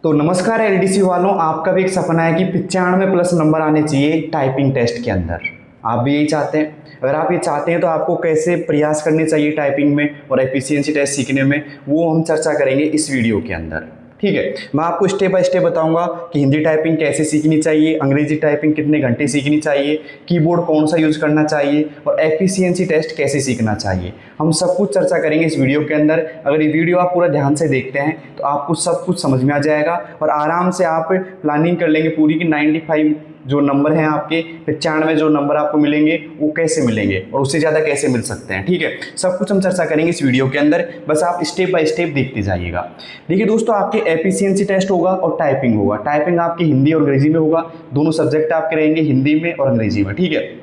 तो नमस्कार एलडीसी वालों, आपका भी एक सपना है कि 95+ नंबर आने चाहिए टाइपिंग टेस्ट के अंदर। आप भी यही चाहते हैं। अगर आप ये चाहते हैं तो आपको कैसे प्रयास करने चाहिए टाइपिंग में और एफिशिएंसी टेस्ट सीखने में, वो हम चर्चा करेंगे इस वीडियो के अंदर। ठीक है, मैं आपको स्टेप बाय स्टेप बताऊंगा कि हिंदी टाइपिंग कैसे सीखनी चाहिए, अंग्रेजी टाइपिंग कितने घंटे सीखनी चाहिए, कीबोर्ड कौन सा यूज करना चाहिए और एफिशिएंसी टेस्ट कैसे सीखना चाहिए। हम सब कुछ चर्चा करेंगे इस वीडियो के अंदर। अगर ये वीडियो आप पूरा ध्यान से देखते हैं तो आपको सब कुछ समझ में आ जाएगा और आराम से आप प्लानिंग कर लेंगे पूरी कि 95 जो नंबर हैं आपके, 95 जो नंबर आपको मिलेंगे वो कैसे मिलेंगे और उससे ज़्यादा कैसे मिल सकते हैं। ठीक है, सब कुछ हम चर्चा करेंगे इस वीडियो के अंदर, बस आप स्टेप बाय स्टेप देखते जाइएगा। देखिए दोस्तों, आपके एफिशिएंसी टेस्ट होगा और टाइपिंग होगा। टाइपिंग आपकी हिंदी और अंग्रेजी में होगा, दोनों सब्जेक्ट आपके रहेंगे हिंदी में और अंग्रेजी में। ठीक है,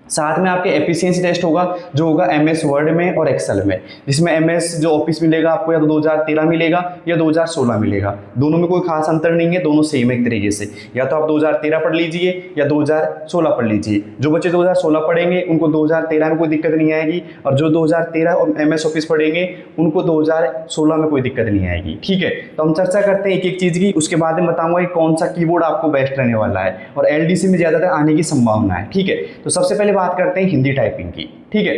साथ में आपके एफिशिएंसी टेस्ट होगा जो होगा एमएस वर्ड में और एक्सेल में, जिसमें एमएस जो ऑफिस मिलेगा आपको या तो 2013 मिलेगा या 2016 मिलेगा। दोनों में कोई खास अंतर नहीं है, दोनों सेम एक तरीके से। या तो आप 2013 पढ़ लीजिए या 2016 पढ़ लीजिए। जो बच्चे 2016 पढ़ेंगे उनको 2013 में कोई दिक्कत नहीं आएगी, और जो 2013 और एमएस ऑफिस पढ़ेंगे उनको 2016 में कोई दिक्कत नहीं आएगी। ठीक है, तो हम चर्चा करते हैं एक एक चीज़ की, उसके बाद में बताऊंगा कि कौन सा कीबोर्ड आपको बेस्ट रहने वाला है और एलडीसी में ज़्यादातर आने की संभावना है। ठीक है, तो सबसे पहले बात करते हैं हिंदी टाइपिंग की। ठीक है,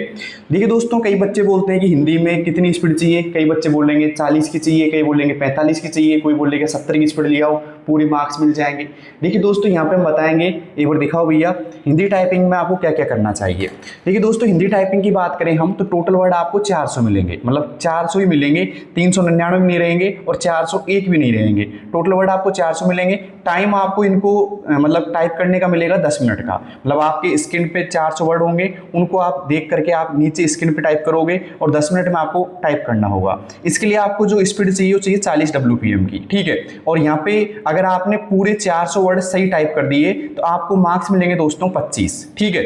देखिए दोस्तों, कई बच्चे बोलते हैं कि हिंदी में कितनी स्पीड चाहिए। कई बच्चे बोलेंगे 40 की चाहिए, कई बोलेंगे 45 की चाहिए, कोई बोलेगा 70 की स्पीड ले आओ, पूरे मार्क्स मिल जाएंगे। देखिए दोस्तों, यहाँ पे हम बताएंगे, एक बार दिखाओ भैया हिंदी टाइपिंग में आपको क्या क्या करना चाहिए। देखिए दोस्तों, हिंदी टाइपिंग की बात करें हम तो टोटल वर्ड आपको 400 मिलेंगे, मतलब 400 ही मिलेंगे, 399 भी नहीं रहेंगे और 401 भी नहीं रहेंगे। टोटल वर्ड आपको 400 मिलेंगे। टाइम आपको इनको मतलब टाइप करने का मिलेगा 10 मिनट का, मतलब आपके स्क्रीन पे 400 वर्ड होंगे, उनको आप देख करके आप नीचे स्क्रीन पे टाइप करोगे और 10 मिनट में आपको टाइप करना होगा। इसके लिए आपको जो स्पीड चाहिए वो चाहिए 40 WPM की। ठीक है, और यहाँ पे अगर आपने पूरे 400 वर्ड सही टाइप कर दिए तो आपको मार्क्स मिलेंगे दोस्तों 25। ठीक है,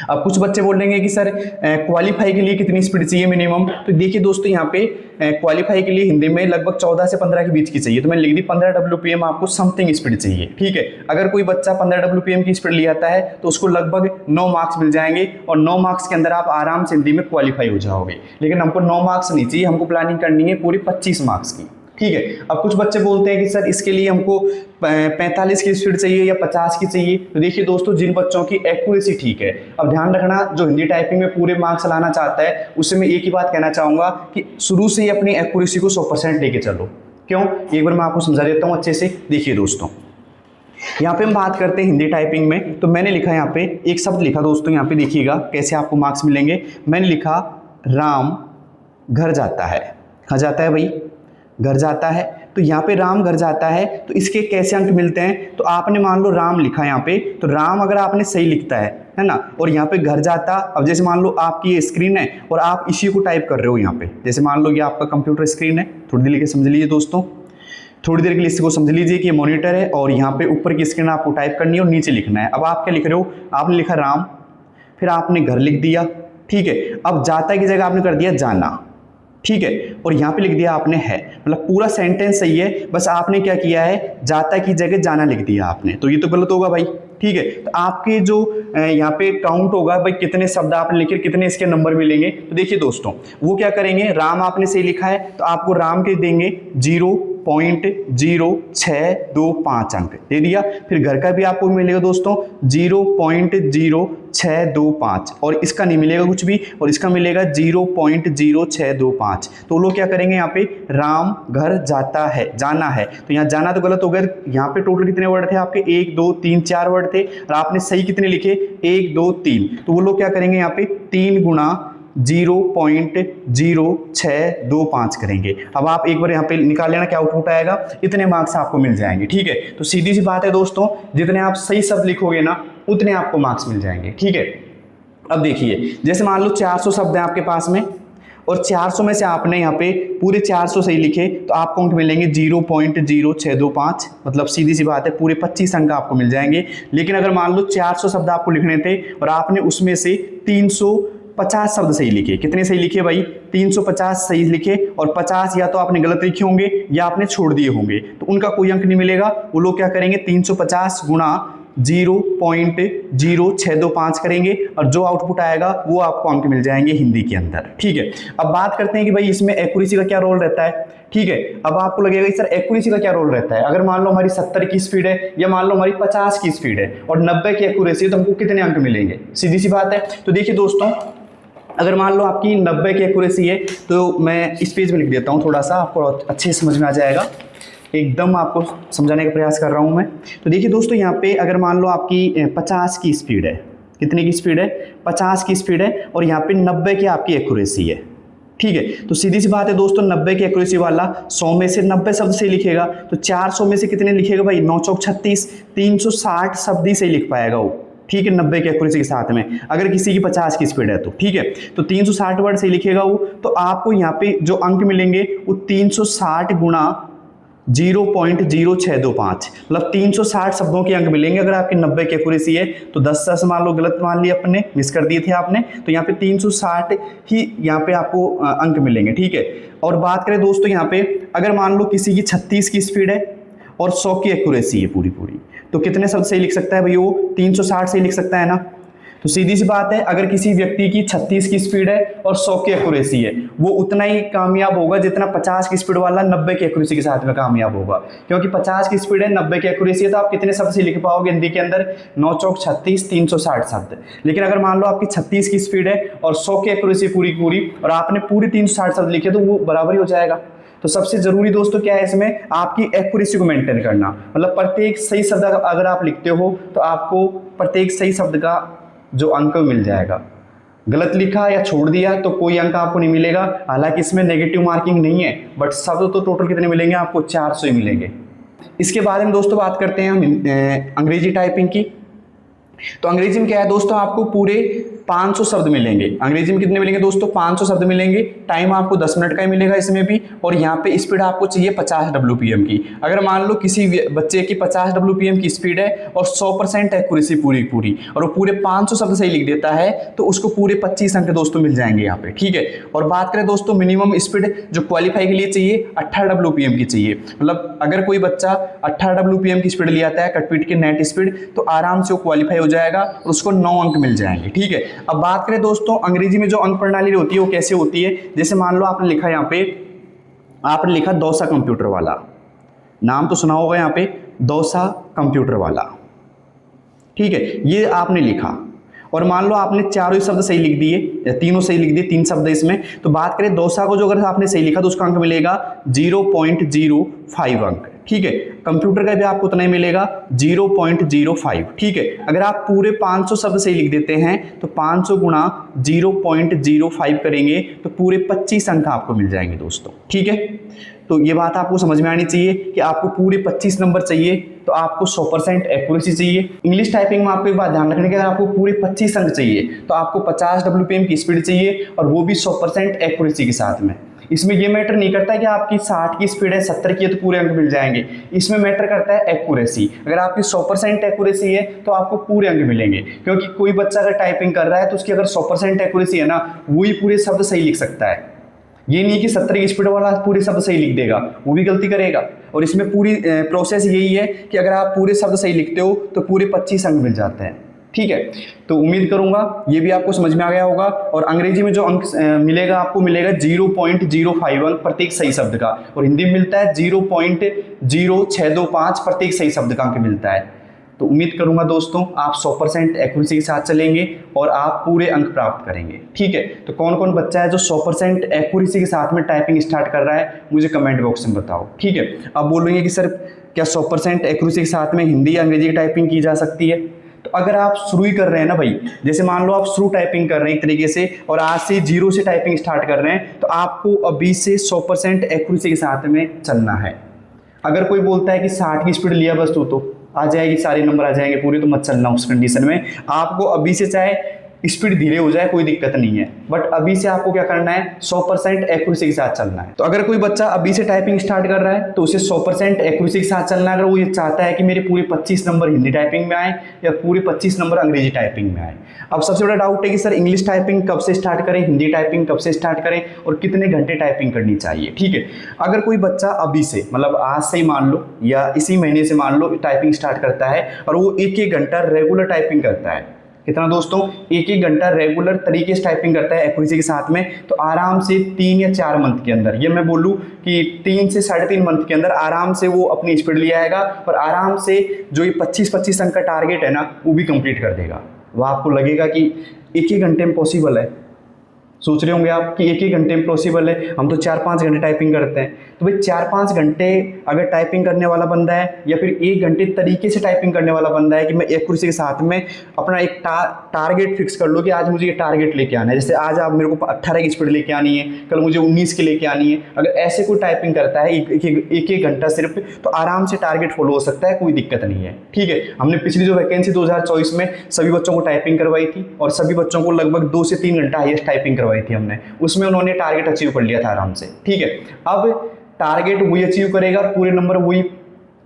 अब कुछ बच्चे बोलेंगे कि सर क्वालिफाई के लिए कितनी स्पीड चाहिए मिनिमम। तो देखिए दोस्तों, यहाँ पे क्वालिफाई के लिए हिंदी में लगभग 14 से 15 के बीच की चाहिए, तो मैंने लिख दी 15 WPM आपको समथिंग स्पीड चाहिए। ठीक है, अगर कोई बच्चा 15 WPM की स्पीड ले आता है तो उसको लगभग 9 मार्क्स मिल जाएंगे और 9 मार्क्स के अंदर आप आराम से हिंदी में क्वालिफाई हो जाओगे। लेकिन हमको 9 मार्क्स नहीं चाहिए, हमको प्लानिंग करनी है पूरी 25 मार्क्स की। ठीक है, अब कुछ बच्चे बोलते हैं कि सर इसके लिए हमको 45 की स्पीड चाहिए या 50 की चाहिए। तो देखिए दोस्तों, जिन बच्चों की एक्यूरेसी ठीक है, अब ध्यान रखना, जो हिंदी टाइपिंग में पूरे मार्क्स लाना चाहता है उससे मैं एक ही बात कहना चाहूँगा कि शुरू से ही अपनी एक्यूरेसी को 100% लेके चलो। क्यों, एक बार मैं आपको समझा देता हूँ अच्छे से। देखिए दोस्तों, यहाँ पे हम बात करते हैं हिंदी टाइपिंग में, तो मैंने लिखा यहाँ पे एक शब्द लिखा दोस्तों, यहाँ पे देखिएगा कैसे आपको मार्क्स मिलेंगे। मैंने लिखा राम घर जाता है। कहाँ जाता है भाई? घर जाता है। तो यहाँ पे राम घर जाता है, तो इसके कैसे अंक मिलते हैं? तो आपने मान लो राम लिखा यहाँ पे, तो राम अगर आपने सही लिखता है ना, और यहाँ पे घर जाता, अब जैसे मान लो आपकी ये स्क्रीन है और आप इसी को टाइप कर रहे हो यहाँ पे, जैसे मान लो ये आपका कंप्यूटर स्क्रीन है, थोड़ी देर के समझ लीजिए दोस्तों, थोड़ी देर के लिए इसको समझ लीजिए कि ये मॉनिटर है और यहाँ पे ऊपर की स्क्रीन आपको टाइप करनी है और नीचे लिखना है। अब आप क्या लिख रहे हो? आपने लिखा राम, फिर आपने घर लिख दिया। ठीक है, अब जाता की जगह आपने कर दिया जाना। ठीक है, और यहाँ पे लिख दिया आपने है, मतलब पूरा सेंटेंस सही है, बस आपने क्या किया है, जाता की जगह जाना लिख दिया आपने, तो ये तो गलत होगा भाई। ठीक है, तो आपके जो यहाँ पे काउंट होगा भाई, कितने शब्द आपने लिखे, कितने इसके नंबर मिलेंगे। तो देखिए दोस्तों, वो क्या करेंगे, राम आपने सही लिखा है तो आपको राम के देंगे 0.0625 अंक दे दिया। फिर घर का भी आपको मिलेगा दोस्तों 0.0625 और इसका नहीं मिलेगा कुछ भी, और इसका मिलेगा 0.0625। तो लोग क्या करेंगे, यहाँ पे राम घर जाता है, जाना है, तो यहाँ जाना तो गलत हो गया। यहाँ पे टोटल कितने वर्ड थे आपके? 1 2 3 4 वर्ड थे और आपने सही कितने लिखे? 1 2 3। तो वो लोग क्या करेंगे, यहाँ पे 3 गुणा 0.0625 करेंगे। अब आप एक बार यहाँ पे निकाल लेना क्या आउटपुट आएगा, इतने मार्क्स आपको मिल जाएंगे। ठीक है, तो सीधी सी बात है दोस्तों, जितने आप सही शब्द लिखोगे ना उतने आपको मार्क्स मिल जाएंगे। ठीक है, अब देखिए, जैसे मान लो 400 शब्द हैं आपके पास में और 400 में से आपने यहाँ पे पूरे 400 सही लिखे तो आपको अंक मिलेंगे 0.0625, मतलब सीधी सी बात है पूरे 25 अंक आपको मिल जाएंगे। लेकिन अगर मान लो 400 शब्द आपको लिखने थे और आपने उसमें से 350 शब्द सही लिखे, कितने सही लिखे भाई? 350 सही लिखे, और 50 या तो आपने गलत लिखे होंगे या आपने छोड़ दिए होंगे, तो उनका कोई अंक नहीं मिलेगा। वो लोग क्या करेंगे, 350 गुणा 0.0625 करेंगे और जो आउटपुट आएगा वो आपको अंक मिल जाएंगे हिंदी के अंदर। ठीक है, अब बात करते हैं कि भाई इसमें एक्यूरेसी का क्या रोल रहता है। ठीक है, अब आपको लगेगा कि सर एक्यूरेसी का क्या रोल रहता है। अगर मान लो हमारी 70 की स्पीड है या मान लो हमारी 50 की स्पीड है और 90 की एक्यूरेसी है तो हमको कितने अंक मिलेंगे, सीधी सी बात है। तो देखिए दोस्तों, अगर मान लो आपकी 90 की एक्यूरेसी है तो मैं इस पेज में लिख देता हूँ, थोड़ा सा आपको अच्छे से समझ में आ जाएगा, एकदम आपको समझाने का प्रयास कर रहा हूँ मैं। तो देखिए दोस्तों, यहाँ पे अगर मान लो आपकी 50 की स्पीड है, कितने की स्पीड है, 50 की स्पीड है और यहाँ पे 90 की आपकी एक्यूरेसी है। ठीक है, तो सीधी सी बात है दोस्तों, 90 की एक्यूरेसी वाला 100 में से 90 शब्द से लिखेगा तो 400 में से कितने लिखेगा भाई, 9 चौक 36, 360 शब्द ही सही लिख पाएगा वो। ठीक है, 90 की एक्यूरेसी के साथ में अगर किसी की 50 की स्पीड है तो ठीक है, तो 360 वर्ड से लिखेगा वो। तो आपको यहाँ पे जो अंक मिलेंगे वो 360 गुणा 0.0625, मतलब 360 शब्दों के अंक मिलेंगे। अगर आपकी 90 की एक्यूरेसी है तो 10 मान लो गलत मान लिया अपने, मिस कर दिए थे आपने, तो यहाँ पे 360 ही यहाँ पे आपको अंक मिलेंगे। ठीक है, और बात करें दोस्तों यहाँ पे, अगर मान लो किसी की 36 की स्पीड है और 100 की एक्यूरेसी है पूरी पूरी, तो कितने शब्द सही लिख सकता है भाई, वो 360 से लिख सकता है ना। तो सीधी सी बात है, अगर किसी व्यक्ति की 36 की स्पीड है और 100 की एक्यूरेसी है, वो उतना ही कामयाब होगा जितना 50 की स्पीड वाला 90 की एक्यूरेसी के साथ में कामयाब होगा। क्योंकि 50 की स्पीड है, 90 की एक्यूरेसी है, तो आप कितने शब्द से लिख पाओगे हिंदी के अंदर, 9 चौक 36, 360 शब्द। लेकिन अगर मान लो आपकी 36 की स्पीड है और 100 की एक्यूरेसी पूरी पूरी और आपने पूरी 360 शब्द लिखे तो वो बराबर ही हो जाएगा। तो सबसे जरूरी दोस्तों क्या है इसमें, आपकी एक्यूरेसी को मेंटेन करना, मतलब प्रत्येक सही शब्द अगर आप लिखते हो तो आपको प्रत्येक सही शब्द का जो अंक मिल जाएगा। गलत लिखा या छोड़ दिया तो कोई अंक आपको नहीं मिलेगा। हालांकि इसमें नेगेटिव मार्किंग नहीं है, बट शब्द तो टोटल कितने मिलेंगे आपको, 400 ही मिलेंगे। इसके बाद में दोस्तों बात करते हैं हम अंग्रेजी टाइपिंग की। तो अंग्रेजी में क्या है दोस्तों, आपको पूरे 500 शब्द मिलेंगे। अंग्रेजी में कितने मिलेंगे दोस्तों, 500 शब्द मिलेंगे। टाइम आपको 10 मिनट का ही मिलेगा इसमें भी, और यहाँ पे स्पीड आपको चाहिए 50 WPM की। अगर मान लो किसी बच्चे की 50 WPM की स्पीड है और 100% एक्यूरेसी पूरी पूरी और वो पूरे 500 शब्द सही लिख देता है तो उसको पूरे 25 अंक दोस्तों मिल जाएंगे यहाँ पे। ठीक है, और बात करें दोस्तों मिनिमम स्पीड जो क्वालिफाई के लिए चाहिए 18 WPM की चाहिए। मतलब अगर कोई बच्चा 18 WPM की स्पीड ले आता है कटपीट के नेट स्पीड, तो आराम से वो क्वालिफाई हो जाएगा और उसको 9 अंक मिल जाएंगे। ठीक है, अब बात करें दोस्तों अंग्रेजी में जो अंक प्रणाली होती है वो कैसे होती है। जैसे मान लो आपने लिखा यहाँ पे, आपने लिखा दौसा कंप्यूटर वाला, नाम तो सुना होगा यहाँ पे, दौसा कंप्यूटर वाला। ठीक है, ये आपने लिखा और मान लो आपने चारों शब्द सही लिख दिए या तीनों सही लिख दिए, 3 शब्द इसमें। तो बात करें दौसा को जो अगर आपने सही लिखा तो उसका अंक मिलेगा 0.05 अंक। ठीक है, कंप्यूटर का भी आपको उतना ही मिलेगा 0.05। ठीक है, अगर आप पूरे 500 शब्द सही लिख देते हैं तो 500 गुणा 0.05 करेंगे तो पूरे 25 अंक आपको मिल जाएंगे दोस्तों। ठीक है, तो ये बात आपको समझ में आनी चाहिए कि आपको पूरे 25 नंबर चाहिए तो आपको 100% एक्यूरेसी चाहिए। इंग्लिश टाइपिंग में आपको एक बात ध्यान रखने की, अगर आपको पूरे 25 अंक चाहिए तो आपको 50 WPM की स्पीड चाहिए और वो भी 100% एक्यूरेसी के साथ में। इसमें ये मैटर नहीं करता है कि आपकी 60 की स्पीड है, 70 की है तो पूरे अंक मिल जाएंगे। इसमें मैटर करता है एक्यूरेसी। अगर आपकी 100% एक्यूरेसी है तो आपको पूरे अंक मिलेंगे, क्योंकि कोई बच्चा अगर टाइपिंग कर रहा है तो उसकी अगर 100% एक्यूरेसी है ना, वही पूरे शब्द सही लिख सकता है। ये नहीं कि 70 की स्पीड वाला पूरे शब्द सही लिख देगा, वो भी गलती करेगा। और इसमें पूरी प्रोसेस यही है कि अगर आप पूरे शब्द सही लिखते हो तो पूरे 25 अंक मिल जाते हैं। ठीक है, तो उम्मीद करूंगा ये भी आपको समझ में आ गया होगा। और अंग्रेजी में जो अंक मिलेगा आपको मिलेगा 0.05 अंक प्रत्येक सही शब्द का, और हिंदी में मिलता है 0.0625 प्रत्येक सही शब्द का अंक मिलता है। तो उम्मीद करूंगा दोस्तों आप 100% एक्यूरेसी के साथ चलेंगे और आप पूरे अंक प्राप्त करेंगे। ठीक है, तो कौन कौन बच्चा है जो 100% एक्यूरेसी के साथ में टाइपिंग स्टार्ट कर रहा है, मुझे कमेंट बॉक्स में बताओ। ठीक है, अब बोलेंगे कि सर क्या 100% एक्यूरेसी के साथ में हिंदी या अंग्रेजी की टाइपिंग की जा सकती है। तो अगर आप शुरू ही कर रहे हैं ना भाई, जैसे मान लो आप शुरू टाइपिंग कर रहे हैं एक तरीके से और आज से 0 से टाइपिंग स्टार्ट कर रहे हैं, तो आपको अभी से 100% एक्यूरेसी के साथ में चलना है। अगर कोई बोलता है कि 60 की स्पीड लिया बस तो आ जाएगी, सारे नंबर आ जाएंगे पूरे, तो मत चलना उस कंडीशन में। आपको अभी से चाहे स्पीड धीरे हो जाए कोई दिक्कत नहीं है, बट अभी से आपको क्या करना है, 100% एक्यूरेसी के साथ चलना है। तो अगर कोई बच्चा अभी से टाइपिंग स्टार्ट कर रहा है तो उसे 100% एक्यूरेसी के साथ चलना है। अगर वो ये चाहता है कि मेरे पूरे 25 नंबर हिंदी टाइपिंग में आए या पूरे 25 नंबर अंग्रेजी टाइपिंग में आए। अब सबसे बड़ा डाउट है कि सर इंग्लिश टाइपिंग कब से स्टार्ट करें, हिंदी टाइपिंग कब से स्टार्ट करें और कितने घंटे टाइपिंग करनी चाहिए। ठीक है, अगर कोई बच्चा अभी से मतलब आज से ही मान लो या इसी महीने से मान लो टाइपिंग स्टार्ट करता है और वो 1-1 घंटा रेगुलर टाइपिंग करता है, कितना दोस्तों, 1-1 घंटा रेगुलर तरीके से टाइपिंग करता है एक्यूरेसी के साथ में, तो आराम से 3 या 4 मंथ के अंदर, ये मैं बोलूँ कि 3 से 3.5 मंथ के अंदर आराम से वो अपनी स्पीड ले आएगा और आराम से जो ये 25-25 अंक का टारगेट है ना वो भी कंप्लीट कर देगा। वह आपको लगेगा कि 1-1 घंटे में पॉसिबल है। सोच रहे होंगे आप कि 1-1 घंटे में पॉसिबल है, हम तो 4-5 घंटे टाइपिंग करते हैं। तो भाई 4-5 घंटे अगर टाइपिंग करने वाला बंदा है या फिर 1 घंटे तरीके से टाइपिंग करने वाला बंदा है कि मैं एक्यूरेसी के साथ में अपना एक टारगेट फिक्स कर लो कि आज मुझे ये टारगेट लेके आना है। जैसे आज आप मेरे को 18 की स्पीड लेके आनी है, कल मुझे 19 की लेके आनी है। अगर ऐसे कोई टाइपिंग करता है 1-1 घंटा सिर्फ, तो आराम से टारगेट फॉलो हो सकता है, कोई दिक्कत नहीं है। ठीक है, हमने पिछली जो वैकेंसी 2024 में सभी बच्चों को टाइपिंग करवाई थी और सभी बच्चों को लगभग 2 से 3 घंटा हाईएस्ट टाइपिंग करवाई थी हमने, उसमें उन्होंने टारगेट अचीव कर लिया था आराम से। ठीक है, अब टारगेट वही अचीव करेगा और पूरे नंबर वही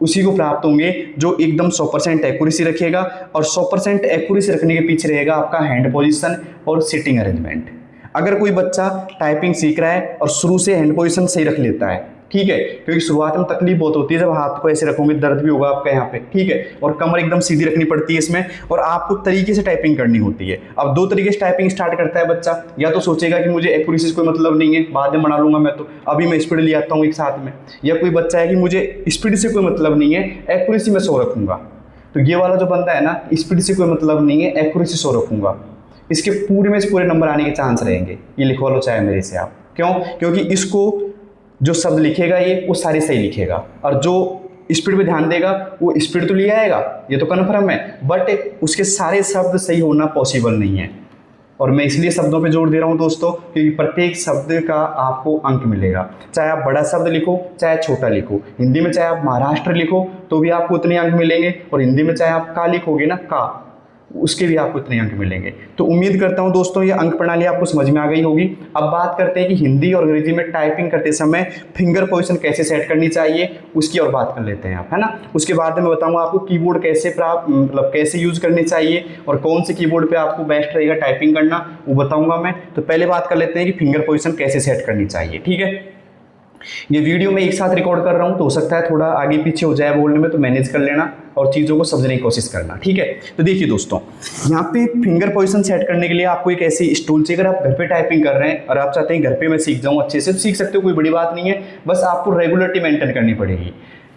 उसी को प्राप्त होंगे जो एकदम 100% एक्यूरेसी रखेगा। और 100% एक्यूरेसी रखने के पीछे रहेगा आपका हैंड पोजीशन और सिटिंग अरेंजमेंट। अगर कोई बच्चा टाइपिंग सीख रहा है और शुरू से हैंड पोजीशन सही रख लेता है, ठीक है, क्योंकि शुरुआत में तकलीफ बहुत होती है, जब हाथ को ऐसे रखोगे दर्द भी होगा आपका यहाँ पे, ठीक है, और कमर एकदम सीधी रखनी पड़ती है इसमें, और आपको तरीके से टाइपिंग करनी होती है। अब 2 तरीके से टाइपिंग स्टार्ट करता है बच्चा, या तो सोचेगा कि मुझे एक्यूरेसी से कोई मतलब नहीं है, बाद में बना लूंगा मैं, तो अभी मैं स्पीड ले आता हूँ एक साथ में। या कोई बच्चा है कि मुझे स्पीड से कोई मतलब नहीं है, एक्यूरेसी में 100 रखूंगा। तो ये वाला जो बंदा है ना, स्पीड से कोई मतलब नहीं है, एक्यूरेसी 100 रखूंगा, इसके पूरे में से पूरे नंबर आने के चांस रहेंगे। ये लिखवा लो चाहे मेरे से आप, क्यों, क्योंकि इसको जो शब्द लिखेगा ये वो सारे सही लिखेगा, और जो स्पीड पे ध्यान देगा वो स्पीड तो ले आएगा, ये तो कन्फर्म है, बट उसके सारे शब्द सही होना पॉसिबल नहीं है। और मैं इसलिए शब्दों पे जोर दे रहा हूँ दोस्तों, क्योंकि प्रत्येक शब्द का आपको अंक मिलेगा, चाहे आप बड़ा शब्द लिखो चाहे छोटा लिखो। हिंदी में चाहे आप महाराष्ट्र लिखो तो भी आपको उतने अंक मिलेंगे, और हिंदी में चाहे आप का लिखोगे ना, का, उसके भी आपको इतने अंक मिलेंगे। तो उम्मीद करता हूं दोस्तों ये अंक प्रणाली आपको समझ में आ गई होगी। अब बात करते हैं कि हिंदी और अंग्रेजी में टाइपिंग करते समय फिंगर पोजीशन कैसे सेट करनी चाहिए, उसकी और बात कर लेते हैं आप, है ना। उसके बाद में मैं बताऊंगा आपको कीबोर्ड कैसे मतलब कैसे यूज करनी चाहिए और कौन से कीबोर्ड पे आपको बेस्ट रहेगा टाइपिंग करना, वो बताऊंगा मैं। तो पहले बात कर लेते हैं कि फिंगर पोजीशन कैसे सेट करनी चाहिए। ठीक है, ये वीडियो मैं एक साथ रिकॉर्ड कर रहा हूँ तो हो सकता है थोड़ा आगे पीछे हो जाए बोलने में, तो मैनेज कर लेना और चीज़ों को समझने की कोशिश करना। ठीक है, तो देखिए दोस्तों, यहाँ पे फिंगर पोजीशन सेट करने के लिए आपको एक ऐसी स्टूल चाहिए। अगर आप घर पे टाइपिंग कर रहे हैं और आप चाहते हैं घर पे मैं सीख जाऊँ अच्छे से, सीख सकते हो, कोई बड़ी बात नहीं है, बस आपको रेगुलरिटी मेंटेन करनी पड़ेगी।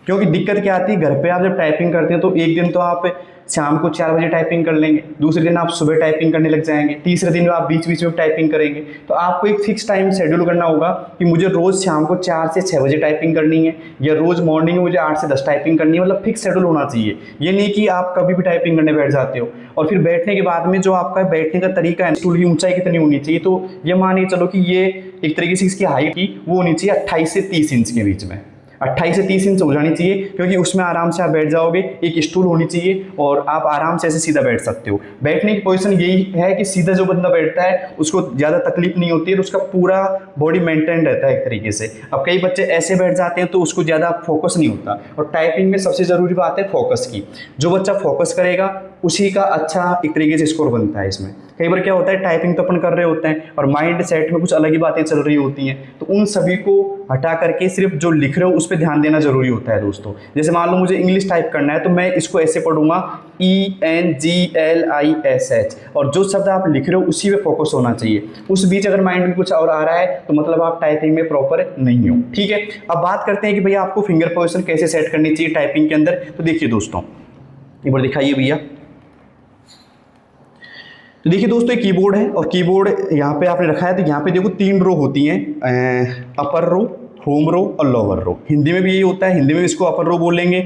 क्योंकि दिक्कत क्या आती है, घर पे आप जब टाइपिंग करते हैं तो एक दिन तो आप शाम को 4 बजे टाइपिंग कर लेंगे, दूसरे दिन आप सुबह टाइपिंग करने लग जाएंगे, तीसरे दिन आप बीच बीच में टाइपिंग करेंगे। तो आपको एक फिक्स टाइम शेड्यूल करना होगा कि मुझे रोज़ शाम को 4 से 6 बजे टाइपिंग करनी है, या रोज़ मॉर्निंग में मुझे 8 से 10 टाइपिंग करनी है। मतलब फिक्स शेड्यूल होना चाहिए। ये नहीं कि आप कभी भी टाइपिंग करने बैठ जाते हो और फिर बैठने के बाद में जो आपका बैठने का तरीका है, स्टूल की ऊंचाई कितनी होनी चाहिए, तो ये मानिए चलो कि ये एक तरीके से इसकी हाइट की वो होनी चाहिए 28 से 30 इंच के बीच में, 28 से 30 इंच हो जानी चाहिए, क्योंकि उसमें आराम से आप बैठ जाओगे। एक स्टूल होनी चाहिए और आप आराम से ऐसे सीधा बैठ सकते हो। बैठने की पोजीशन यही है कि सीधा जो बंदा बैठता है उसको ज़्यादा तकलीफ नहीं होती है, तो उसका पूरा बॉडी मेंटेन रहता है एक तरीके से। अब कई बच्चे ऐसे बैठ जाते हैं तो उसको ज़्यादा फोकस नहीं होता, और टाइपिंग में सबसे ज़रूरी बात है फोकस की। जो बच्चा फोकस करेगा उसी का अच्छा एक तरीके से स्कोर बनता है इसमें। कई बार क्या होता है, टाइपिंग तो अपन कर रहे होते हैं और माइंड सेट में कुछ अलग ही बातें चल रही होती हैं, तो उन सभी को हटा करके सिर्फ जो लिख रहे हो उस पर ध्यान देना जरूरी होता है दोस्तों। जैसे मान लो मुझे इंग्लिश टाइप करना है तो मैं इसको ऐसे पढ़ूंगा ENGLISH, और जो शब्द आप लिख रहे हो उसी पे फोकस होना चाहिए। उस बीच अगर माइंड में कुछ और आ रहा है तो मतलब आप टाइपिंग में प्रॉपर नहीं हो। ठीक है, अब बात करते हैं कि भैया आपको फिंगर पोजीशन कैसे सेट करनी चाहिए टाइपिंग के अंदर। तो देखिए दोस्तों, एक बार दिखाइए भैया। तो देखिए दोस्तों, एक कीबोर्ड है और कीबोर्ड यहाँ पे आपने रखा है, तो यहाँ पे देखो 3 रो होती हैं, अपर रो, होम रो और लोअर रो। हिंदी में भी यही होता है, हिंदी में इसको अपर रो बोलेंगे,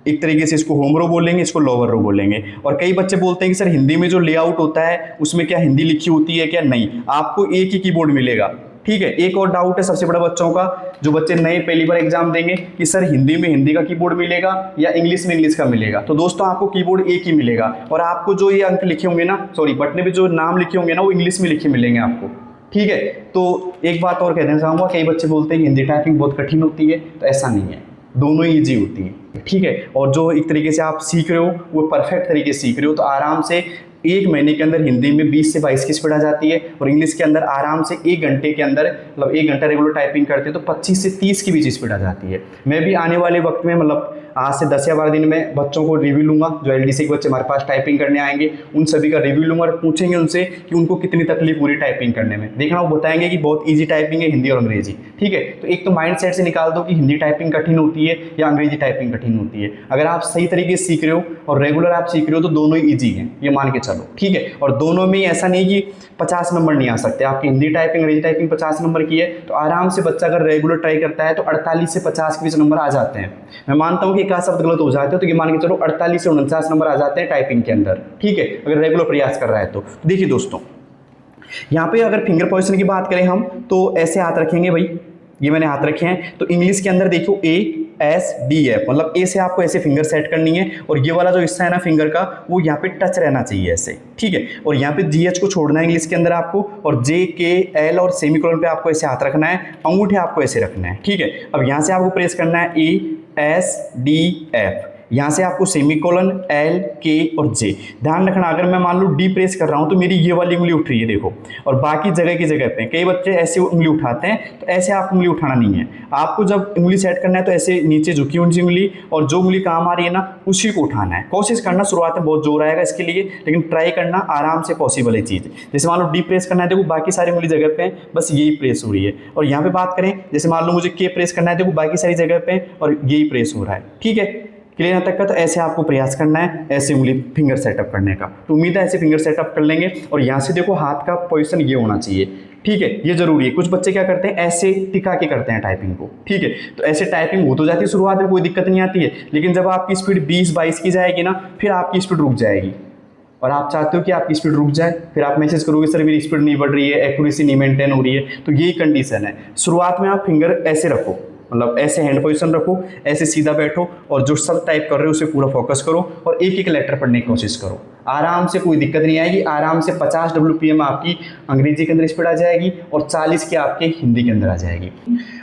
एक तरीके से इसको होम रो बोलेंगे, इसको लोअर रो बोलेंगे। और कई बच्चे बोलते हैं कि सर हिंदी में जो लेआउट होता है उसमें क्या हिंदी लिखी होती है क्या? नहीं, आपको एक ही कीबोर्ड मिलेगा। ठीक है। एक और डाउट है सबसे बड़ा बच्चों का, जो बच्चे नए पहली बार एग्जाम देंगे कि सर हिंदी में हिंदी का कीबोर्ड मिलेगा या इंग्लिश में इंग्लिश का मिलेगा। तो दोस्तों आपको कीबोर्ड एक ही मिलेगा और आपको जो ये अंक लिखे होंगे ना, सॉरी बटने पे जो नाम लिखे होंगे ना, वो इंग्लिश में लिखे मिलेंगे आपको, ठीक है। तो एक बात और कहना चाहूँगा, कई बच्चे बोलते हैं कि हिंदी टाइपिंग बहुत कठिन होती है, तो ऐसा नहीं है, दोनों ही ईजी होती है, ठीक है। और जो एक तरीके से आप सीख रहे हो वो परफेक्ट तरीके से सीख रहे हो, तो आराम से 1 महीने के अंदर हिंदी में 20 से 22 की स्पीड आ जाती है और इंग्लिश के अंदर आराम से 1 घंटे के अंदर, मतलब 1 घंटा रेगुलर टाइपिंग करते हैं तो 25 से 30 की बीच स्पीड आ जाती है। मैं भी आने वाले वक्त में, मतलब आज से 10 या 12 दिन में बच्चों को रिव्यू लूंगा, जो LDC के बच्चे हमारे पास टाइपिंग करने आएंगे उन सभी का रिव्यू लूंगा और पूछेंगे उनसे कि उनको कितनी तकलीफ पूरी टाइपिंग करने में। देखना वो बताएंगे कि बहुत ईजी टाइपिंग है हिंदी और अंग्रेजी, ठीक है। तो एक तो माइंड सेट से निकाल दो कि हिंदी टाइपिंग कठिन होती है या अंग्रेजी टाइपिंग कठिन होती है। अगर आप सही तरीके से सीख रहे हो और रेगुलर आप सीख रहे हो तो दोनों ही ईजी हैं, ये मान के चलो, ठीक है। और दोनों में ऐसा नहीं कि 50 नंबर नहीं आ सकते, आपकी हिंदी टाइपिंग अंग्रेजी टाइपिंग 50 नंबर की है तो आराम से बच्चा अगर रेगुलर ट्राई करता है तो 48 से 50 के बीच नंबर आ जाते हैं। मैं मानता हूँ कि एक आध शब्द गलत हो जाते हो तो ये मान के चलो 48 से 49 नंबर आ जाते हैं टाइपिंग के अंदर, ठीक है, अगर रेगुलर प्रयास कर रहा है तो। देखिए दोस्तों, यहाँ पे अगर फिंगर पोजीशन की बात करें हम तो ऐसे हाथ रखेंगे भाई, ये मैंने हाथ रखे हैं। तो इंग्लिश के अंदर देखो ASDF, मतलब ए से आपको ऐसे फिंगर सेट करनी है और ये वाला जो हिस्सा है ना फिंगर का वो यहाँ पे टच रहना चाहिए ऐसे, ठीक है। और यहाँ पे GH को छोड़ना है इंग्लिश के अंदर आपको, और JKL और सेमीकोलन पे आपको ऐसे हाथ रखना है, अंगूठे आपको ऐसे रखना है, ठीक है। अब यहाँ से आपको प्रेस करना है ASDF, यहाँ से आपको सेमीकोलन L K और J। ध्यान रखना अगर मैं मान लो D प्रेस कर रहा हूँ तो मेरी ये वाली उंगली उठ रही है देखो, और बाकी जगह की जगह पे कई बच्चे ऐसे उंगली उठाते हैं, तो ऐसे आपको उंगली उठाना नहीं है। आपको जब उंगली सेट करना है तो ऐसे नीचे झुकी हुई उंगली और जो उंगली काम आ रही है ना उसी को उठाना है। कोशिश करना, शुरुआत में बहुत जोर आएगा इसके लिए, लेकिन ट्राई करना, आराम से पॉसिबल है चीज़। जैसे मान लो D प्रेस करना है देखो बाकी सारी उंगली जगह पे बस यही प्रेस हो रही है, और यहाँ पे बात करें जैसे मान लो मुझे K प्रेस करना है देखो बाकी सारी जगह पे और यही प्रेस हो रहा है, ठीक है। क्लियर यहाँ तक का? तो ऐसे आपको प्रयास करना है ऐसे उंगली फिंगर सेटअप करने का। तो उम्मीद है ऐसे फिंगर सेटअप कर लेंगे। और यहाँ से देखो हाथ का पोजीशन ये होना चाहिए, ठीक है, ये जरूरी है। कुछ बच्चे क्या करते हैं ऐसे टिका के करते हैं टाइपिंग को, ठीक है। तो ऐसे टाइपिंग हो तो जाती है शुरुआत में, कोई दिक्कत नहीं आती है, लेकिन जब आपकी स्पीड 20-22 की जाएगी ना फिर आपकी स्पीड रुक जाएगी और आप चाहते हो कि आपकी स्पीड रुक जाए, फिर आप मैसेज करोगे सर मेरी स्पीड नहीं बढ़ रही है, एक्यूरेसी नहीं मेंटेन हो रही है। तो यही कंडीशन है। शुरुआत में आप फिंगर ऐसे रखो, मतलब ऐसे हैंड पोजीशन रखो, ऐसे सीधा बैठो और जो सब टाइप कर रहे हो उसे पूरा फोकस करो और एक एक लेटर पढ़ने की कोशिश करो। आराम से, कोई दिक्कत नहीं आएगी। आराम से 50 WPM आपकी अंग्रेजी के अंदर स्पीड आ जाएगी और 40 की आपके हिंदी के अंदर आ जाएगी।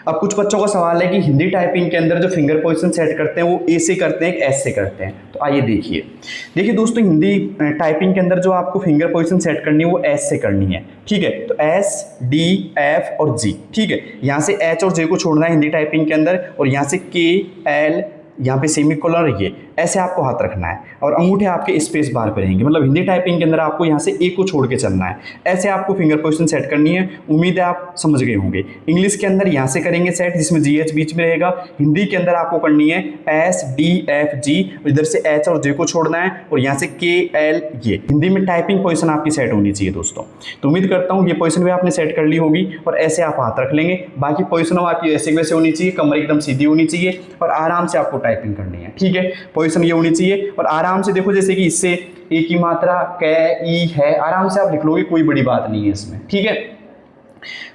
अब कुछ बच्चों का सवाल है कि हिंदी टाइपिंग के अंदर जो फिंगर पोजीशन सेट करते हैं वो ए से करते हैं एस से करते हैं। तो आइए देखिए दोस्तों, हिंदी टाइपिंग के अंदर जो आपको फिंगर पोजीशन सेट करनी है वो एस से करनी है, ठीक है। तो S D F और G, ठीक है। यहाँ से H और J को छोड़ना है हिंदी टाइपिंग के अंदर, और यहाँ से K L, यहाँ पे सेमीकोलन, ये ऐसे आपको हाथ रखना है और अंगूठे आपके स्पेस बार पे रहेंगे। मतलब हिंदी टाइपिंग के अंदर आपको यहाँ से ए को छोड़ के चलना है, ऐसे आपको फिंगर पोजीशन सेट करनी है। उम्मीद है आप समझ गए होंगे। इंग्लिश के अंदर यहाँ से करेंगे सेट जिसमें GH बीच में रहेगा। हिंदी के अंदर आपको करनी है S D F G, इधर से H और J को छोड़ना है और यहाँ से K L, ये हिंदी में टाइपिंग पोजीशन आपकी सेट होनी चाहिए दोस्तों। तो उम्मीद करता हूँ ये पोजीशन भी आपने सेट कर ली होगी और ऐसे आप हाथ रख लेंगे। बाकी पोजीशन आपकी ऐसे वैसे होनी चाहिए, कमर एकदम सीधी होनी चाहिए और आराम से आपको टाइपिंग करनी है, ठीक है। पोजीशन ये होनी चाहिए और आराम से देखो, जैसे कि इससे ए की मात्रा कै ई है, आराम से आप लिख लोगे, कोई बड़ी बात नहीं है इसमें, ठीक है।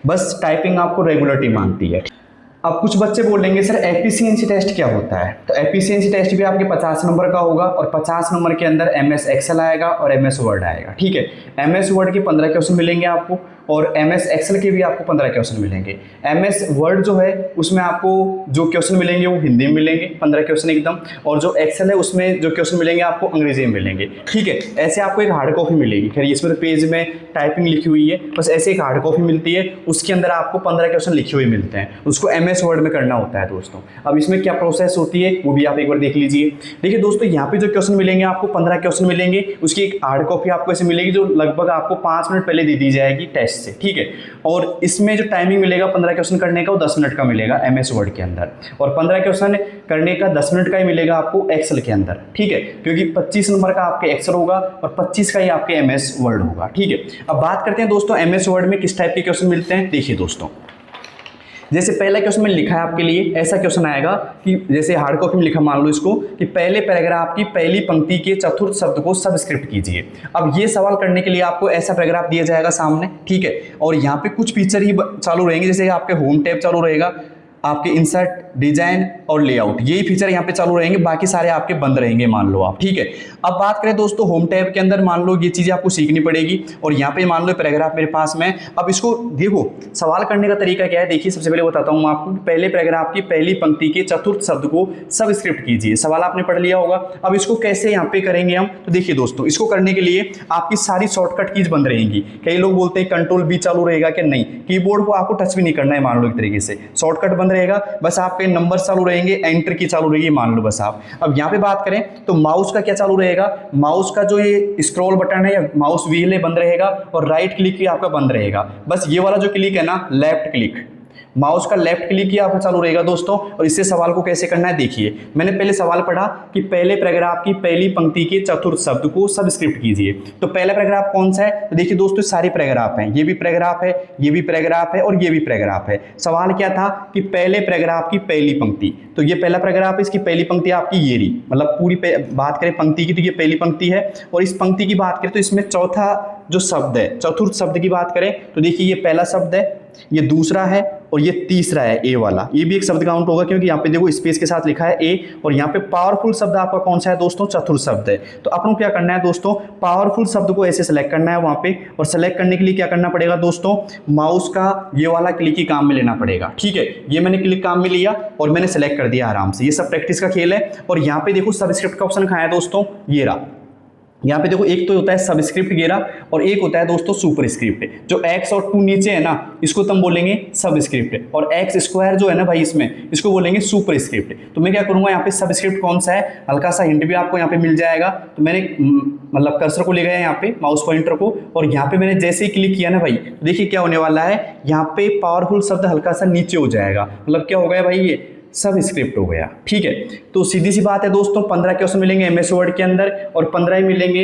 बस टाइपिंग आपको रेगुलरिटी मांगती है। अब कुछ बच्चे बोलेंगे सर एफिशिएंसी टेस्ट क्या होता है? तो एफिशिएंसी टेस्ट भी आपके 50 नंबर का होगा और 50 नंबर के अंदर MS एक्सेल आएगा और MS वर्ड आएगा, ठीक है। MS वर्ड के 15 क्वेश्चन मिलेंगे आपको और MS एक्सेल के भी आपको 15 क्वेश्चन मिलेंगे। MS वर्ड जो है उसमें आपको जो क्वेश्चन मिलेंगे वो हिंदी में मिलेंगे 15 क्वेश्चन एकदम, और जो एक्सेल है उसमें जो क्वेश्चन मिलेंगे आपको अंग्रेजी में मिलेंगे, ठीक है। ऐसे आपको एक हार्ड कॉपी मिलेगी, खैर इसमें तो पेज में टाइपिंग लिखी हुई है, बस ऐसे एक हार्ड कॉपी मिलती है, उसके अंदर आपको 15 क्वेश्चन लिखे हुए मिलते हैं, उसको MS वर्ड में करना होता है दोस्तों। अब इसमें क्या प्रोसेस होती है वो भी आप एक बार देख लीजिए। देखिए दोस्तों, यहाँ पे जो क्वेश्चन मिलेंगे आपको 15 क्वेश्चन मिलेंगे, उसकी एक हार्ड कॉपी आपको ऐसे मिलेगी जो लगभग आपको 5 मिनट पहले दे दी जाएगी टेस्ट से, ठीक है। और इसमें जो टाइमिंग मिलेगा 15 क्वेश्चन करने का वो 10 मिनट का मिलेगा MS वर्ड के अंदर, और 15 क्वेश्चन करने का 10 मिनट का ही मिलेगा आपको एक्सेल के अंदर, ठीक है, क्योंकि 25 नंबर का आपके एक्सेल होगा और 25 का ही आपके MS वर्ड होगा, ठीक है। अब बात करते हैं दोस्तों MS वर्ड में किस टाइप के क्वेश्चन मिलते हैं। देखिए दोस्तों, जैसे पहला क्वेश्चन में लिखा है आपके लिए, ऐसा क्वेश्चन आएगा कि जैसे हार्ड कॉपी में लिखा, मान लो इसको कि पहले पैराग्राफ की पहली पंक्ति के चतुर्थ शब्द को सबस्क्रिप्ट कीजिए। अब ये सवाल करने के लिए आपको ऐसा पैराग्राफ दिया जाएगा सामने, ठीक है, और यहाँ पे कुछ फीचर ही चालू रहेंगे, जैसे आपके होम टैब चालू रहेगा, आपके इंसर्ट, डिजाइन और लेआउट, यही फीचर यहाँ पे चालू रहेंगे, बाकी सारे आपके बंद रहेंगे मान लो आप, ठीक है। अब बात करें दोस्तों होम टैब के अंदर, मान लो ये चीजें आपको सीखनी पड़ेगी, और यहाँ पे मान लो पैराग्राफ मेरे पास में। अब इसको देखो सवाल करने का तरीका क्या है, देखिए सबसे पहले बताता हूँ आपको, पहले पैराग्राफ की पहली पंक्ति के चतुर्थ शब्द को सबस्क्रिप्ट कीजिए। सवाल आपने पढ़ लिया होगा। अब इसको कैसे यहाँ पे करेंगे हम, तो देखिए दोस्तों, इसको करने के लिए आपकी सारी शॉर्टकट कीज बंद रहेंगी। कई लोग बोलते हैं कंट्रोल बी चालू रहेगा कि नहीं, कीबोर्ड को आपको टच भी नहीं करना है, मान लो एक तरीके से शॉर्टकट बंद रहेगा, बस आपके नंबर चालू रहेंगे, एंटर की चालू रहेगी मान लो बस आप। अब यहाँ पे बात करें तो माउस का क्या चालू रहेगा, माउस का जो ये स्क्रॉल बटन है या माउस व्हील है बंद रहेगा, और राइट क्लिक भी आपका बंद रहेगा। बस ये वाला जो क्लिक है ना, लेफ्ट क्लिक, माउस का लेफ्ट क्लिक ही आपका चालू रहेगा दोस्तों। और इससे सवाल को कैसे करना है देखिए, मैंने पहले सवाल पढ़ा कि पहले पैराग्राफ की पहली पंक्ति के चतुर्थ शब्द को सबस्क्रिप्ट कीजिए। तो पहला पैराग्राफ कौन सा है, तो देखिए दोस्तों सारे पैराग्राफ हैं, ये भी पैराग्राफ है, ये भी पैराग्राफ है और ये भी पैराग्राफ है। सवाल क्या था कि पहले पैराग्राफ की पहली पंक्ति, तो ये पहला पैराग्राफ है, इसकी पहली पंक्ति आपकी ये रही, मतलब पूरी बात करें पंक्ति की तो ये पहली पंक्ति है, और इस पंक्ति की बात करें तो इसमें चौथा जो शब्द है, चतुर्थ शब्द की बात करें तो देखिए ये पहला शब्द है, ये दूसरा है और ये तीसरा है ए वाला, ये भी एक शब्द काउंट होगा क्योंकि यहाँ पे देखो स्पेस के साथ लिखा है ए, और यहाँ पे पावरफुल शब्द आपका कौन सा है दोस्तों, चतुर्थ शब्द है। तो अपन को क्या करना है दोस्तों, पावरफुल शब्द को ऐसे सेलेक्ट करना है वहाँ पे, और सेलेक्ट करने के लिए क्या करना पड़ेगा दोस्तों, माउस का ये वाला क्लिक ही काम में लेना पड़ेगा, ठीक है। ये मैंने क्लिक काम में लिया और मैंने सेलेक्ट कर दिया आराम से, ये सब प्रैक्टिस का खेल है। और यहाँ पे देखो सबस्क्रिप्ट का ऑप्शन कहाँ है दोस्तों, ये रहा। यहाँ पे देखो एक तो होता है सबस्क्रिप्ट गेरा और एक होता है दोस्तों सुपरस्क्रिप्ट। जो x और 2 नीचे है ना, इसको तुम बोलेंगे सबस्क्रिप्ट, और x स्क्वायर जो है ना भाई इसमें, इसको बोलेंगे सुपरस्क्रिप्ट। तो मैं क्या करूंगा, यहाँ पे सबस्क्रिप्ट कौन सा है, हल्का सा हिंट भी आपको यहाँ पे मिल जाएगा। तो मैंने मतलब कर्सर को ले गया यहाँ पे, माउस पॉइंटर को, और यहाँ पे मैंने जैसे ही क्लिक किया ना भाई, तो देखिए क्या होने वाला है, यहाँ पे पावरफुल शब्द हल्का सा नीचे हो जाएगा, मतलब क्या हो गया भाई, ये सबस्क्रिप्ट हो गया, ठीक है। तो सीधी सी बात है दोस्तों, 15 क्वेश्चन मिलेंगे MS वर्ड के अंदर और 15 ही मिलेंगे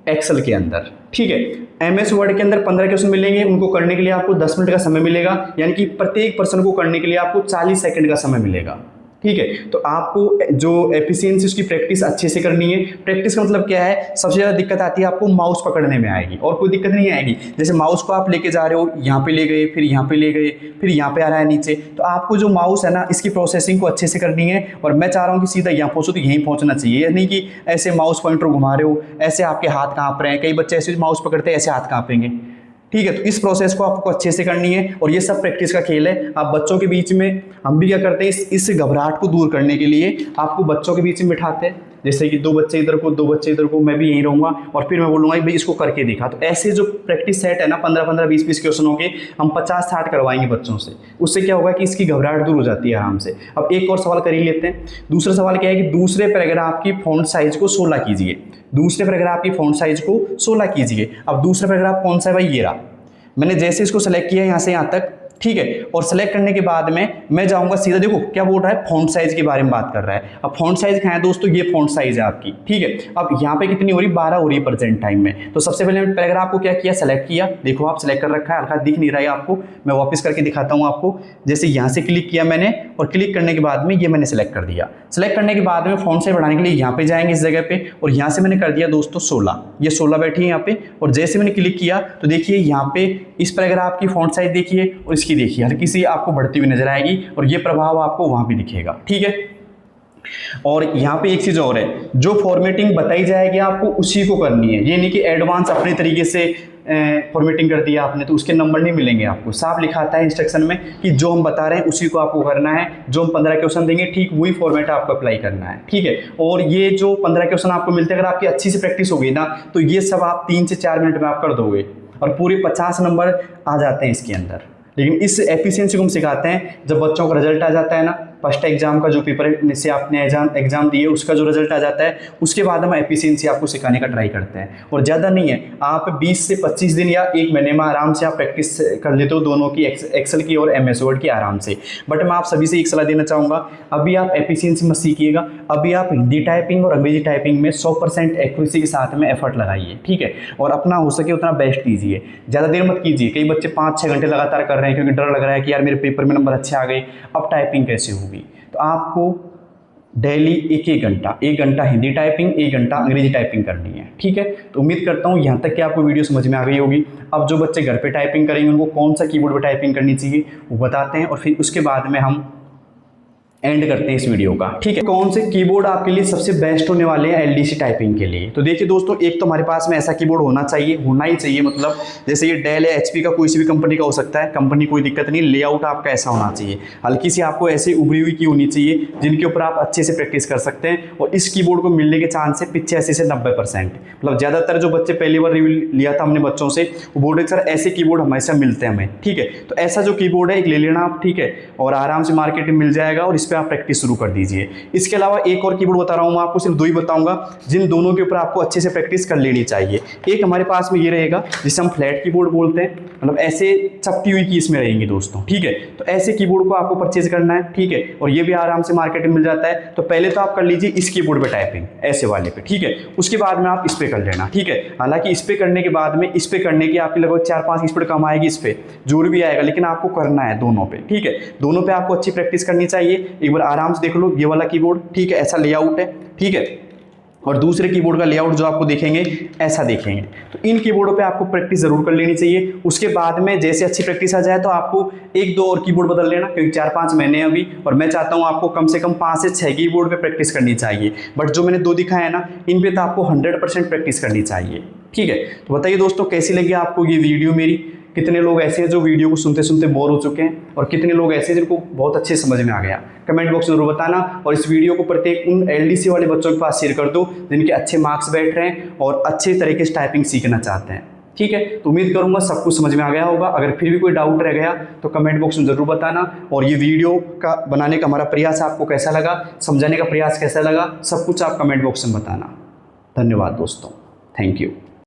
एक्सेल के अंदर, ठीक है। MS वर्ड के अंदर 15 क्वेश्चन मिलेंगे, उनको करने के लिए आपको 10 मिनट का समय मिलेगा, यानी कि प्रत्येक पर्सन को करने के लिए आपको 40 सेकंड का समय मिलेगा, ठीक है। तो आपको जो एफिशिएंसी उसकी प्रैक्टिस अच्छे से करनी है। प्रैक्टिस का मतलब क्या है, सबसे ज़्यादा दिक्कत आती है आपको माउस पकड़ने में आएगी, और कोई दिक्कत नहीं आएगी। जैसे माउस को आप लेके जा रहे हो, यहाँ पे ले गए, फिर यहाँ पे ले गए, फिर यहाँ पे आ रहा है नीचे, तो आपको जो माउस है ना, इसकी प्रोसेसिंग को अच्छे से करनी है। और मैं चाह रहा हूँ कि सीधा यहाँ पहुँचो तो यहीं पहुँचना चाहिए, नहीं कि ऐसे माउस पॉइंटर घुमा रहे हो, ऐसे आपके हाथ काँप रहे हैं। कई बच्चे ऐसे माउस पकड़ते हैं, ऐसे हाथ काँपेंगे, ठीक है। तो इस प्रोसेस को आपको अच्छे से करनी है, और ये सब प्रैक्टिस का खेल है। आप बच्चों के बीच में, हम भी क्या करते हैं, इस घबराहट को दूर करने के लिए आपको बच्चों के बीच में बिठाते हैं, जैसे कि 2 बच्चे इधर को, 2 बच्चे इधर को, मैं भी यहीं रहूँगा, और फिर मैं बोलूँगा भाई इसको करके दिखा। तो ऐसे जो प्रैक्टिस सेट है ना, 15-15, 20-20 क्वेश्चनों के हम 50-60 करवाएंगे बच्चों से। उससे क्या होगा कि इसकी घबराहट दूर हो जाती है आराम से। अब एक और सवाल कर ही लेते हैं। दूसरा सवाल क्या है कि दूसरे पैराग्राफ की फॉन्ट साइज को 16 कीजिए। दूसरे पैराग्राफ की फॉन्ट साइज को 16 कीजिए। अब दूसरा पैराग्राफ कौन सा है भाई, ये रहा। मैंने जैसे इसको सेलेक्ट किया यहाँ से यहाँ तक, ठीक है, और सेलेक्ट करने के बाद में मैं जाऊंगा सीधा, देखो क्या बोल रहा है, फॉन्ट साइज के बारे में बात कर रहा है। अब फॉन्ट साइज कहाँ है दोस्तों, ये फॉन्ट साइज है आपकी, ठीक है। अब यहाँ पे कितनी हो रही, 12 हो रही है प्रेजेंट टाइम में। तो सबसे पहले पैराग्राफ को क्या किया, सेलेक्ट किया, देखो आप सेलेक्ट कर रखा है, हल्का दिख नहीं रहा है आपको, मैं वापस करके दिखाता हूँ आपको। जैसे यहाँ से क्लिक किया मैंने, और क्लिक करने के बाद में ये मैंने सेलेक्ट कर दिया। सेलेक्ट करने के बाद में फॉन्ट साइज बढ़ाने के लिए यहाँ पे जाएंगे इस जगह पे, और यहाँ से मैंने कर दिया दोस्तों 16, ये 16 बैठी है यहाँ पे। और जैसे मैंने क्लिक किया तो देखिए यहाँ पे इस पैराग्राफ की फॉन्ट साइज देखिए, और इसकी देखिए, हल्की सी आपको बढ़ती हुई नजर आएगी, और ये प्रभाव आपको वहां भी दिखेगा, ठीक है। और यहाँ पे एक चीज और है, जो फॉर्मेटिंग बताई जाएगी आपको उसी को करनी है, ये नहीं कि एडवांस अपने तरीके से फॉर्मेटिंग कर दिया आपने तो उसके नंबर नहीं मिलेंगे आपको। साफ लिखा आता है इंस्ट्रक्शन में कि जो हम बता रहे हैं उसी को आपको करना है, जो हम 15 क्वेश्चन देंगे ठीक वही फॉर्मेट आपको अप्लाई करना है, ठीक है। और ये जो 15 क्वेश्चन आपको मिलते हैं, अगर आपकी अच्छी से प्रैक्टिस होगी ना, तो ये सब आप 3 से 4 मिनट में आप कर दोगे, और पूरे 50 नंबर आ जाते हैं इसके अंदर। लेकिन इस एफिशिएंसी को हम सिखाते हैं, जब बच्चों का रिजल्ट आ जाता है ना, फर्स्ट एग्जाम का जो पेपर से आपने एग्जाम दिए उसका जो रिजल्ट आ जाता है, उसके बाद हम एफिशिएंसी आपको सिखाने का ट्राई करते हैं। और ज़्यादा नहीं है, आप 20 से 25 दिन या 1 महीने में आराम से आप प्रैक्टिस कर लेते हो दोनों की, एक्सेल की और MS वर्ड की आराम से। बट मैं आप सभी से एक सलाह देना चाहूँगा, अभी आप एफिशिएंसी मत सीखिएगा, अभी आप हिंदी टाइपिंग और अंग्रेजी टाइपिंग में 100% एक्यूरेसी के साथ में एफर्ट लगाइए, ठीक है। और अपना हो सके उतना बेस्ट कीजिए, ज़्यादा देर मत कीजिए। कई बच्चे 5-6 घंटे लगातार कर रहे हैं क्योंकि डर लग रहा है कि यार मेरे पेपर में नंबर अच्छे आ गए, अब टाइपिंग कैसे होगी। तो आपको डेली 1 घंटा हिंदी टाइपिंग, 1 घंटा अंग्रेजी टाइपिंग करनी है, ठीक है। तो उम्मीद करता हूँ यहाँ तक कि आपको वीडियो समझ में आ गई होगी। अब जो बच्चे घर पे टाइपिंग करेंगे उनको कौन सा कीबोर्ड पे टाइपिंग करनी चाहिए वो बताते हैं, और फिर उसके बाद में हम एंड करते हैं इस वीडियो का, ठीक है। कौन से कीबोर्ड आपके लिए सबसे बेस्ट होने वाले हैं LDC टाइपिंग के लिए। तो देखिए दोस्तों, एक तो हमारे पास में ऐसा कीबोर्ड होना ही चाहिए, मतलब जैसे ये डेल या HP का, कोई सी भी कंपनी का हो सकता है, कंपनी कोई दिक्कत नहीं, लेआउट आपका ऐसा होना चाहिए, हल्की सी आपको ऐसी उभरी हुई की होनी चाहिए जिनके ऊपर आप अच्छे से प्रैक्टिस कर सकते हैं। और इस कीबोर्ड को मिलने के चांस है 85 से 90%। मतलब ज़्यादातर जो बच्चे पहली बार रिव्यू लिया था हमने बच्चों से, वो बोल रहे सर ऐसे कीबोर्ड हमेशा मिलते हैं हमें, ठीक है। तो ऐसा जो कीबोर्ड है एक ले लेना आप, ठीक है, और आराम से मार्केट में मिल जाएगा और इस पर आप प्रैक्टिस शुरू कर दीजिए। इसके अलावा एक और कीबोर्ड बता रहा हूं मैं आपको, सिर्फ 2 ही बताऊंगा जिन दोनों के ऊपर आपको अच्छे से प्रैक्टिस कर लेनी चाहिए। एक हमारे पास में ये रहेगा जिसे हम फ्लैट कीबोर्ड बोलते हैं, मतलब ऐसे चपटी हुई की इसमें रहेंगी दोस्तों, ठीक है। तो ऐसे कीबोर्ड को आपको परचेज करना है, ठीक है, और ये भी आराम से मार्केट में मिल जाता है। तो पहले तो आप कर लीजिए इस कीबोर्ड पे टाइपिंग, ऐसे वाले पे, ठीक है। उसके बाद में आप इस पे कर लेना, ठीक है। हालांकि इस पे करने के बाद में इस पे करने की आपकी लगभग 4-5 स्पीड कम आएगी, इस पे जोर भी आएगा, लेकिन आपको करना है दोनों पे, ठीक है। दोनों पे आपको अच्छी प्रैक्टिस करनी चाहिए। एक बार आराम से देख लो ये वाला कीबोर्ड, ठीक है, ऐसा लेआउट है, ठीक है, और दूसरे कीबोर्ड का लेआउट जो आपको देखेंगे ऐसा देखेंगे। तो इन कीबोर्डों पे आपको प्रैक्टिस जरूर कर लेनी चाहिए। उसके बाद में जैसे अच्छी प्रैक्टिस आ जाए तो आपको 1-2 और कीबोर्ड बदल लेना, क्योंकि 4-5 महीने अभी, और मैं चाहता हूं आपको कम से कम 5 से 6 कीबोर्ड पे प्रैक्टिस करनी चाहिए। बट जो मैंने 2 दिखाया है ना, इन पे तो आपको 100% प्रैक्टिस करनी चाहिए, ठीक है। तो बताइए दोस्तों कैसी लगी आपको ये वीडियो मेरी। कितने लोग ऐसे हैं जो वीडियो को सुनते सुनते बोर हो चुके हैं, और कितने लोग ऐसे हैं जिनको बहुत अच्छे समझ में आ गया। कमेंट बॉक्स में जरूर बताना, और इस वीडियो को प्रत्येक उन LDC वाले बच्चों के पास शेयर कर दो जिनके अच्छे मार्क्स बैठ रहे हैं और अच्छे तरीके से टाइपिंग सीखना चाहते हैं, ठीक है। तो उम्मीद करूंगा सब कुछ समझ में आ गया होगा। अगर फिर भी कोई डाउट रह गया तो कमेंट बॉक्स में जरूर बताना। और ये वीडियो का बनाने का हमारा प्रयास आपको कैसा लगा, समझाने का प्रयास कैसा लगा, सब कुछ आप कमेंट बॉक्स में बताना। धन्यवाद दोस्तों, थैंक यू।